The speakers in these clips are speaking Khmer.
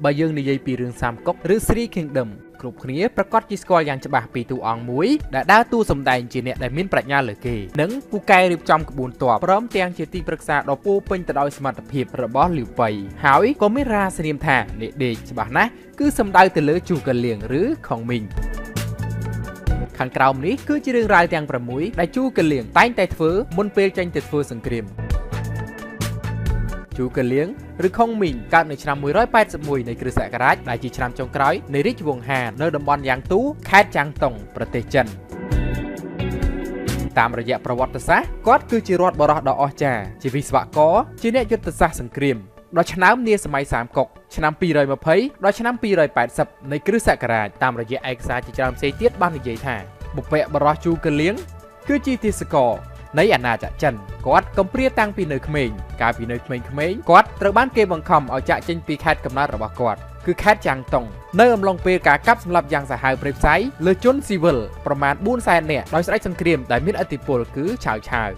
បើយើងនិយាយពីរឿងសាមកុកឬ Three Kingdom គ្រប់គ្នាប្រកាសជាស្គាល់យ៉ាងច្បាស់ពីតួអង្គមួយដែលដើរតួសម្ដែងជាអ្នកដែលមានប្រាជ្ញាលើគេនិងពូកែរៀបចំក្បួនទ័ពព្រមទាំងជាទីប្រឹក្សាដ៏ពោពេញទៅដោយសមត្ថភាពរបស់លីវប៉ៃហើយក៏មានរាសនាមថាអ្នកដេកច្បាស់ណាស់គឺសំដៅទៅលើជូកាលៀងឬខុងមីងខាងក្រោមនេះគឺជារឿងរ៉ាវទាំង6ដែលជូកាលៀងតែងតែធ្វើមុនពេលចេញទៅធ្វើសង្គ្រាមជូកាលៀងឬខុងមីងកើតនៅឆ្នាំ181នៃគ្រិស្តសករាជដែលជាឆ្នាំចុងក្រោយនៃរាជវង្សហាននៅតំបន់យ៉ាងទូខេត្តចាងតុងប្រទេសចិនតាមរយៈប្រវត្តិសាស្ត្រគាត់គឺជារដ្ឋបរោះដ៏អស្ចារ្យជាវិស្វករជាអ្នកយុទ្ធសាស្ត្រសង្គ្រាមដ៏ឆ្នើមនាសម័យសាមកុកឆ្នាំ220ដល់ឆ្នាំ280នៃគ្រិស្តសករាជតាមរយៈឯកសារជាច្រើនផ្សេងទៀតបាននិយាយថាបុព្វបុរសជូកាលៀងគឺជាទាសករនៃអាណាចក្រចិនគាត់កំព្រាតាំងពីនៅក្មេងកាលពីនៅក្មេងៗគាត់ត្រូវបានគេបង្ខំឲ្យចាក់ចេញពីខេត្តកំណើតរបស់គាត់គឺខេត្តចាងតុងនៅអំឡុងពេលការកាប់សម្លាប់យ៉ាងសាហាវព្រៃផ្សៃលើជនស៊ីវិលប្រមាណ 400,000 នាក់ដោយស្ដេចសង្គ្រាមដែលមានឥទ្ធិពលគឺឆាវឆាវ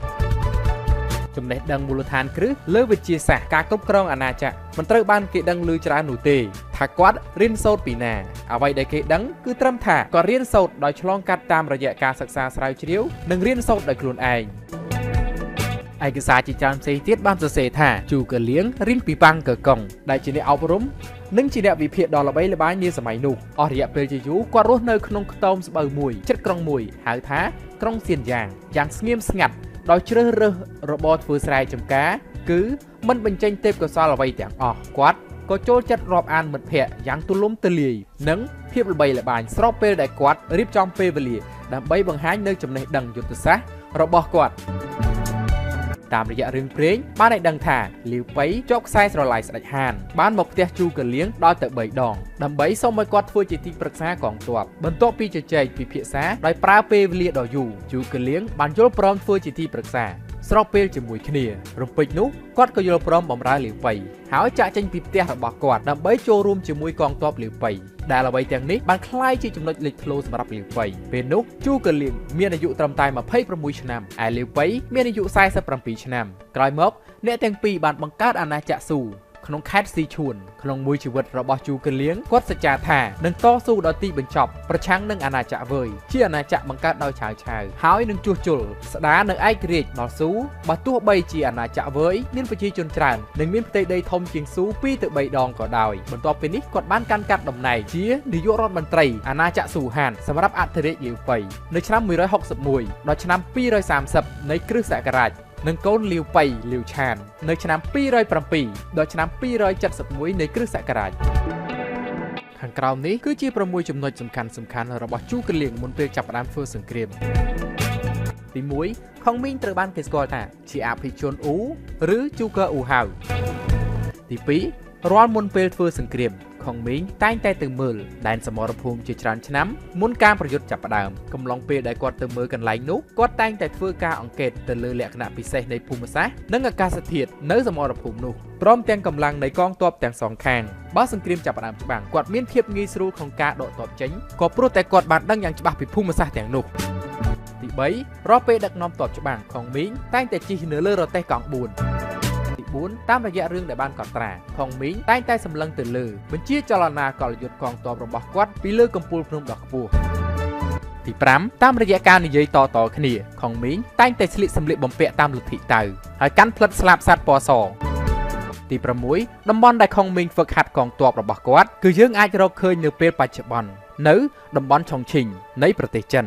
ចំណេះដឹងមូលដ្ឋានគ្រឹះលើវិទ្យាសាស្ត្រការគ្រប់គ្រងអាណាចក្រមិនត្រូវបានគេដឹងឮច្រើននោះទេថាគាត់រៀនសូត្រពីណាអ្វីដែលគេដឹងគឺត្រឹមថាគាត់រៀនសូត្រដោយឆ្លងកាត់តាមរយៈការសិក្សាស្រាវជ្រាវនិងរៀនសូត្រដោយខ្លួនឯងឯកសារជាច្រើនផ្សេងទៀតបានសរសេរថាជូកាលៀងរៀនពីប៉ាំងកកុងដែលជាអ្នកអប់រំនិងជាអ្នកវិភាគដ៏ល្បីល្បាញនាសម័យនោះអស់រយៈពេលជាយូរគាត់រស់នៅក្នុងខ្ទមស្បូវមួយជិតក្រុងមួយហៅថាក្រុងសៀនយ៉ាងស្ងៀមស្ងាត់ដោយជ្រើសរើសរបរធ្វើស្រែចម្ការគឺមិនបញ្ចេញទេពកោសល្យអ្វីទាំងអស់គាត់ក៏ចូលចិត្តរាប់អានមិត្តភ័ក្តិយ៉ាងទូលំទូលាយនិងភាពល្បីល្បាញស្របពេលដែលគាត់រៀបចំពេលវេលាដើម្បីបង្ហាញនៅចំណេះដឹងយុទ្ធសាស្ត្ររបស់គាត់តាមរយៈរឿងព្រេងបានឲ្យដឹងថាលាវប៉ៃជាប់ខ្សែស្រឡាយស្ដេចហានបានមកផ្ទះជូកាលៀងដល់ទៅ3ដងដើម្បីសុំឲ្យគាត់ធ្វើជាទីប្រឹក្សាកងទ័ពបន្ទាប់ពីជជែកពិភាក្សាដោយប្រើពេលវេលាដ៏យូរជូកាលៀងបានយល់ព្រមធ្វើជាទីប្រឹក្សាស្របពេលជាមួយគ្នារំពេចនោះគាត់ក៏យល់ព្រមបម្រើលាវប៉ៃហើយចាក់ចេញពីផ្ទះរបស់គាត់ដើម្បីចូលរួមជាមួយកងទ័ពលាវប៉ៃដែលអ្វីទាំងនេះបានคล้ายជាចំណុចលេចធ្លោសម្រាប់លាវប៉ៃពេលនោះជូកាលៀងមានអាយុត្រឹមតែ26ឆ្នាំឯលាវប៉ៃមានអាយុ47ឆ្នាំក្រោយមកអ្នកទាំងពីរបានបង្កើតអាណាចក្រស៊ូក្នុងខេត្តស៊ីឈួនក្នុងមួយជីវិតរបស់ជូកាលៀងគាត់សច្ចាថានឹងតស៊ូដល់ទីបញ្ចប់ប្រឆាំងនឹងអាណាចក្រវើយជាអាណាចក្របង្កើតដោយឆាវឆាវហើយនឹងជួសជុលស្ដារនៅឯករាជ្យដល់ស៊ូបើទោះបីជាអាណាចក្រវើយមានប្រជាជនច្រើននិងមានផ្ទៃដីធំជាងស៊ូ2 ទៅ 3 ដងក៏ដោយបន្ទាប់ពីនេះគាត់បានកាន់កាប់តំណែងជានាយករដ្ឋមន្ត្រីអាណាចក្រស៊ូហានសម្រាប់អធិរាជលាវប៉ៃនៅឆ្នាំ161ដល់ឆ្នាំ230នៃគ្រិស្តសករាជនិងកូនលាវប៉ៃលាវឆាននៅឆ្នាំ207ដល់ឆ្នាំ271នៃគ្រិស្តសករាជខាងក្រោមនេះគឺជា6ចំណុចសំខាន់របស់ជូកាលៀងមុនពេលចាប់ផ្ដើមធ្វើសង្គ្រាមទី1ខុងមីងត្រូវបានគេស្គាល់ថាជាអភិជនអ៊ូឬជូកាអ៊ូហៅទី2រាល់មុនពេលធ្វើសង្គ្រាមខុងមីងតែងតែទៅមើលដែនសមរភូមិជាច្រើនឆ្នាំមុនការប្រយុទ្ធចាប់ផ្ដើមកំឡុងពេលដែលគាត់ទៅមើលកន្លែងនោះគាត់តែងតែធ្វើការអង្កេតទៅលើលក្ខណៈពិសេសនៃភូមិសាស្ត្រនិងអាកាសធាតុនៅសមរភូមិនោះព្រមទាំងកម្លាំងនៃកងទ័ពទាំងសងខាងបើសង្គ្រាមចាប់ផ្ដើមច្បាំងគាត់មានភាពងាយស្រួលក្នុងការដកទ័ពចេញក៏ព្រោះតែគាត់បានដឹងយ៉ាងច្បាស់ពីភូមិសាស្ត្រទាំងនោះទី3រាល់ពេលដឹកនាំទ័ពច្បាំងខុងមីងតែងតែជិះនៅលើរទេះកង់4តាមរយៈរឿងដែលបានកត់ត្រាខុងមីងតែងតែសម្លឹងទៅលើបញ្ជាចលនាកលយុទ្ធកងទ័ពរបស់គាត់ពីលើកំពូលភ្នំដ៏ខ្ពស់ទី5តាមរយៈការនិយាយតគ្នាខុងមីងតែងតែស្លៀកសម្លៀកបំពាក់តាមលទ្ធិតៅហើយកាន់ផ្លិតស្លាបសត្វពណ៌សទី6តំបន់ដែលខុងមីងហ្វឹកហាត់កងទ័ពរបស់គាត់គឺយើងអាចរកឃើញនៅពេលបច្ចុប្បន្ននៅតំបន់ឆុងឈិងនៃប្រទេសចិន